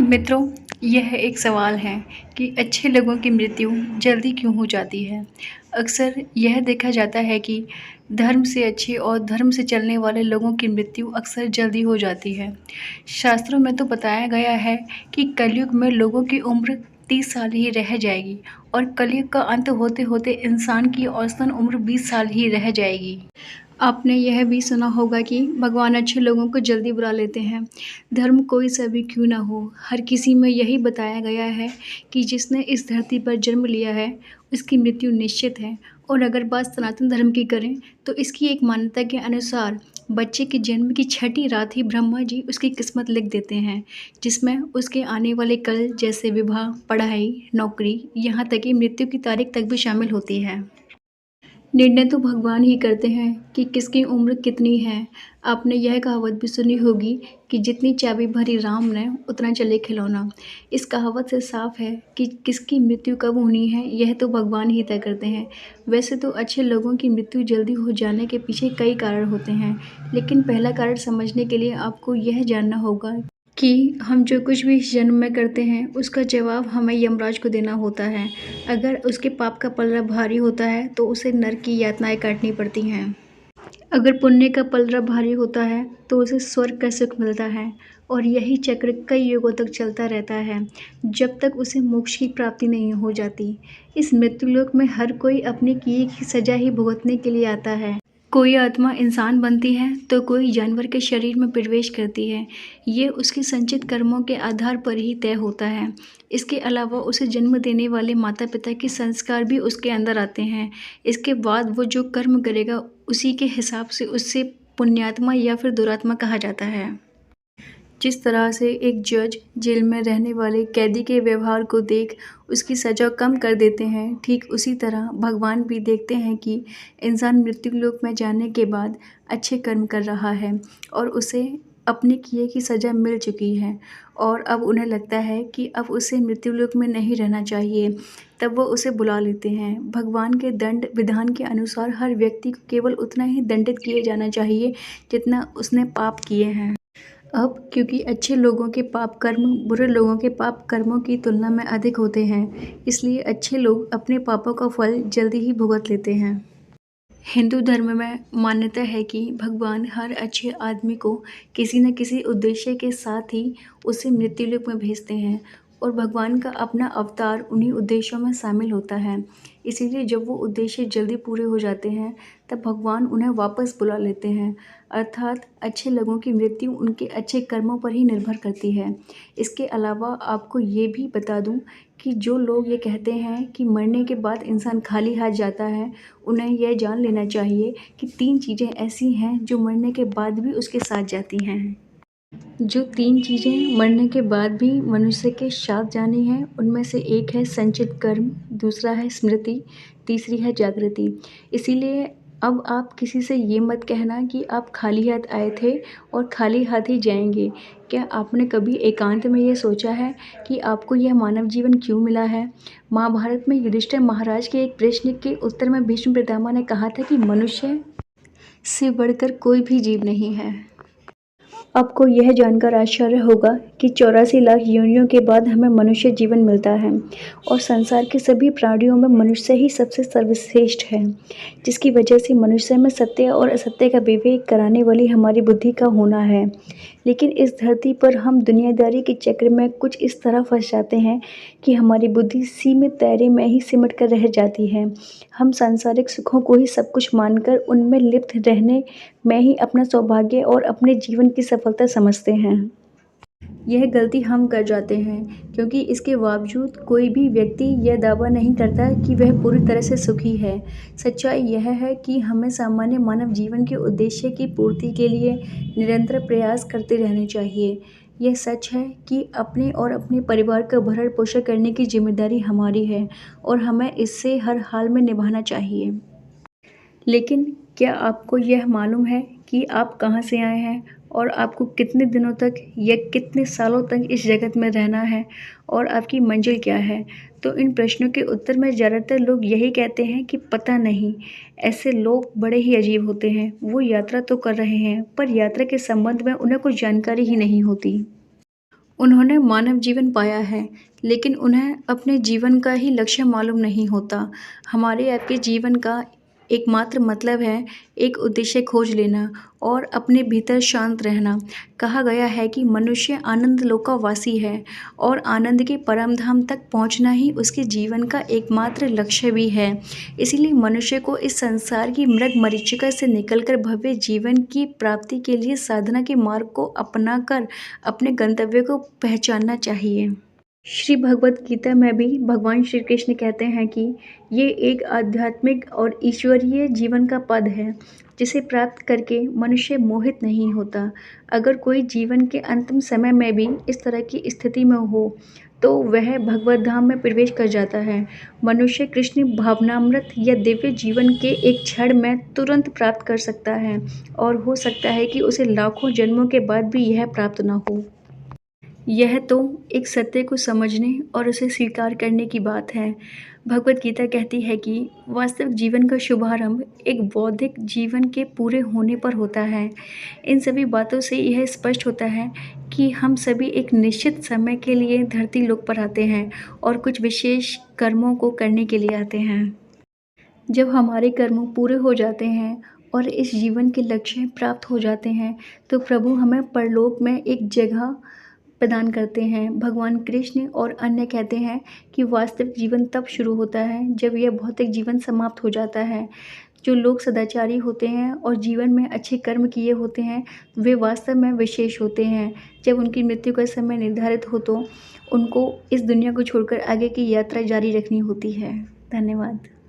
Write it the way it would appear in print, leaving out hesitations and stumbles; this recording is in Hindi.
मित्रों, यह एक सवाल है कि अच्छे लोगों की मृत्यु जल्दी क्यों हो जाती है। अक्सर यह देखा जाता है कि धर्म से अच्छे और धर्म से चलने वाले लोगों की मृत्यु अक्सर जल्दी हो जाती है। शास्त्रों में तो बताया गया है कि कलयुग में लोगों की उम्र 30 साल ही रह जाएगी और कलयुग का अंत होते होते इंसान की औसतन उम्र 20 साल ही रह जाएगी। आपने यह भी सुना होगा कि भगवान अच्छे लोगों को जल्दी बुला लेते हैं। धर्म कोई सा भी क्यों ना हो, हर किसी में यही बताया गया है कि जिसने इस धरती पर जन्म लिया है, उसकी मृत्यु निश्चित है। और अगर बात सनातन धर्म की करें, तो इसकी एक मान्यता के अनुसार बच्चे के जन्म की छठी रात ही ब्रह्मा जी उसकी किस्मत लिख देते हैं, जिसमें उसके आने वाले कल जैसे विवाह, पढ़ाई, नौकरी, यहाँ तक कि मृत्यु की तारीख तक भी शामिल होती है। निर्णय तो भगवान ही करते हैं कि किसकी उम्र कितनी है। आपने यह कहावत भी सुनी होगी कि जितनी चाबी भरी राम ने उतना चले खिलौना। इस कहावत से साफ है कि किसकी मृत्यु कब होनी है, यह तो भगवान ही तय करते हैं। वैसे तो अच्छे लोगों की मृत्यु जल्दी हो जाने के पीछे कई कारण होते हैं, लेकिन पहला कारण समझने के लिए आपको यह जानना होगा कि हम जो कुछ भी इस जन्म में करते हैं उसका जवाब हमें यमराज को देना होता है। अगर उसके पाप का पलड़ा भारी होता है तो उसे नरक की यातनाएं काटनी पड़ती हैं। अगर पुण्य का पलड़ा भारी होता है तो उसे स्वर्ग का सुख मिलता है। और यही चक्र कई युगों तक चलता रहता है, जब तक उसे मोक्ष की प्राप्ति नहीं हो जाती। इस मृत्युलोक में हर कोई अपने किए की सजा ही भुगतने के लिए आता है। कोई आत्मा इंसान बनती है तो कोई जानवर के शरीर में प्रवेश करती है। ये उसके संचित कर्मों के आधार पर ही तय होता है। इसके अलावा उसे जन्म देने वाले माता पिता के संस्कार भी उसके अंदर आते हैं। इसके बाद वो जो कर्म करेगा उसी के हिसाब से उससे पुण्यात्मा या फिर दुरात्मा कहा जाता है। जिस तरह से एक जज जेल में रहने वाले कैदी के व्यवहार को देख उसकी सज़ा कम कर देते हैं, ठीक उसी तरह भगवान भी देखते हैं कि इंसान मृत्युलोक में जाने के बाद अच्छे कर्म कर रहा है और उसे अपने किए की सज़ा मिल चुकी है और अब उन्हें लगता है कि अब उसे मृत्युलोक में नहीं रहना चाहिए। तब वो उसे बुला लेते हैं। भगवान के दंड विधान के अनुसार हर व्यक्ति को केवल उतना ही दंडित किए जाना चाहिए जितना उसने पाप किए हैं। अब क्योंकि अच्छे लोगों के पाप कर्म बुरे लोगों के पाप कर्मों की तुलना में अधिक होते हैं, इसलिए अच्छे लोग अपने पापों का फल जल्दी ही भुगत लेते हैं। हिंदू धर्म में मान्यता है कि भगवान हर अच्छे आदमी को किसी न किसी उद्देश्य के साथ ही उसे मृत्युलोक में भेजते हैं और भगवान का अपना अवतार उन्हीं उद्देश्यों में शामिल होता है। इसीलिए जब वो उद्देश्य जल्दी पूरे हो जाते हैं तब भगवान उन्हें वापस बुला लेते हैं। अर्थात अच्छे लोगों की मृत्यु उनके अच्छे कर्मों पर ही निर्भर करती है। इसके अलावा आपको ये भी बता दूं कि जो लोग ये कहते हैं कि मरने के बाद इंसान खाली हाथ जाता है, उन्हें यह जान लेना चाहिए कि 3 चीज़ें ऐसी हैं जो मरने के बाद भी उसके साथ जाती हैं। जो 3 चीज़ें मरने के बाद भी मनुष्य के साथ जानी हैं, उनमें से एक है संचित कर्म, दूसरा है स्मृति, तीसरी है जागृति। इसीलिए अब आप किसी से ये मत कहना कि आप खाली हाथ आए थे और खाली हाथ ही जाएंगे। क्या आपने कभी एकांत में ये सोचा है कि आपको यह मानव जीवन क्यों मिला है? महाभारत में युधिष्ठिर महाराज के एक प्रश्न के उत्तर में भीष्म पितामह ने कहा था कि मनुष्य से बढ़कर कोई भी जीव नहीं है। आपको यह जानकर आश्चर्य होगा कि 84 लाख योनियों के बाद हमें मनुष्य जीवन मिलता है और संसार के सभी प्राणियों में मनुष्य ही सबसे सर्वश्रेष्ठ है, जिसकी वजह से मनुष्य में सत्य और असत्य का विवेक कराने वाली हमारी बुद्धि का होना है। लेकिन इस धरती पर हम दुनियादारी के चक्र में कुछ इस तरह फंस जाते हैं कि हमारी बुद्धि सीमित दायरे में ही सिमट कर रह जाती है। हम सांसारिक सुखों को ही सब कुछ मानकर उनमें लिप्त रहने में ही अपना सौभाग्य और अपने जीवन की सफलता समझते हैं। यह गलती हम कर जाते हैं क्योंकि इसके बावजूद कोई भी व्यक्ति यह दावा नहीं करता कि वह पूरी तरह से सुखी है। सच्चाई यह है कि हमें सामान्य मानव जीवन के उद्देश्य की पूर्ति के लिए निरंतर प्रयास करते रहने चाहिए। यह सच है कि अपने और अपने परिवार का भरण पोषण करने की जिम्मेदारी हमारी है और हमें इससे हर हाल में निभाना चाहिए। लेकिन क्या आपको यह मालूम है कि आप कहाँ से आए हैं और आपको कितने दिनों तक या कितने सालों तक इस जगत में रहना है और आपकी मंजिल क्या है? तो इन प्रश्नों के उत्तर में ज़्यादातर लोग यही कहते हैं कि पता नहीं। ऐसे लोग बड़े ही अजीब होते हैं। वो यात्रा तो कर रहे हैं पर यात्रा के संबंध में उन्हें कुछ जानकारी ही नहीं होती। उन्होंने मानव जीवन पाया है, लेकिन उन्हें अपने जीवन का ही लक्ष्य मालूम नहीं होता। हमारे आपके जीवन का एकमात्र मतलब है एक उद्देश्य खोज लेना और अपने भीतर शांत रहना। कहा गया है कि मनुष्य आनंद लोक का वासी है और आनंद के परम धाम तक पहुंचना ही उसके जीवन का एकमात्र लक्ष्य भी है। इसीलिए मनुष्य को इस संसार की मृग मरीचिका से निकलकर भव्य जीवन की प्राप्ति के लिए साधना के मार्ग को अपनाकर अपने गंतव्य को पहचानना चाहिए। श्री भगवद गीता में भी भगवान श्री कृष्ण कहते हैं कि ये एक आध्यात्मिक और ईश्वरीय जीवन का पद है, जिसे प्राप्त करके मनुष्य मोहित नहीं होता। अगर कोई जीवन के अंतिम समय में भी इस तरह की स्थिति में हो, तो वह भगवत धाम में प्रवेश कर जाता है। मनुष्य कृष्ण भावनामृत या दिव्य जीवन के एक क्षण में तुरंत प्राप्त कर सकता है और हो सकता है कि उसे लाखों जन्मों के बाद भी यह प्राप्त न हो। यह तो एक सत्य को समझने और उसे स्वीकार करने की बात है। भगवद गीता कहती है कि वास्तविक जीवन का शुभारंभ एक बौद्धिक जीवन के पूरे होने पर होता है। इन सभी बातों से यह स्पष्ट होता है कि हम सभी एक निश्चित समय के लिए धरती लोक पर आते हैं और कुछ विशेष कर्मों को करने के लिए आते हैं। जब हमारे कर्म पूरे हो जाते हैं और इस जीवन के लक्ष्य प्राप्त हो जाते हैं, तो प्रभु हमें परलोक में एक जगह प्रदान करते हैं। भगवान कृष्ण और अन्य कहते हैं कि वास्तविक जीवन तब शुरू होता है जब यह भौतिक जीवन समाप्त हो जाता है। जो लोग सदाचारी होते हैं और जीवन में अच्छे कर्म किए होते हैं, वे वास्तव में विशेष होते हैं। जब उनकी मृत्यु का समय निर्धारित हो, तो उनको इस दुनिया को छोड़कर आगे की यात्रा जारी रखनी होती है। धन्यवाद।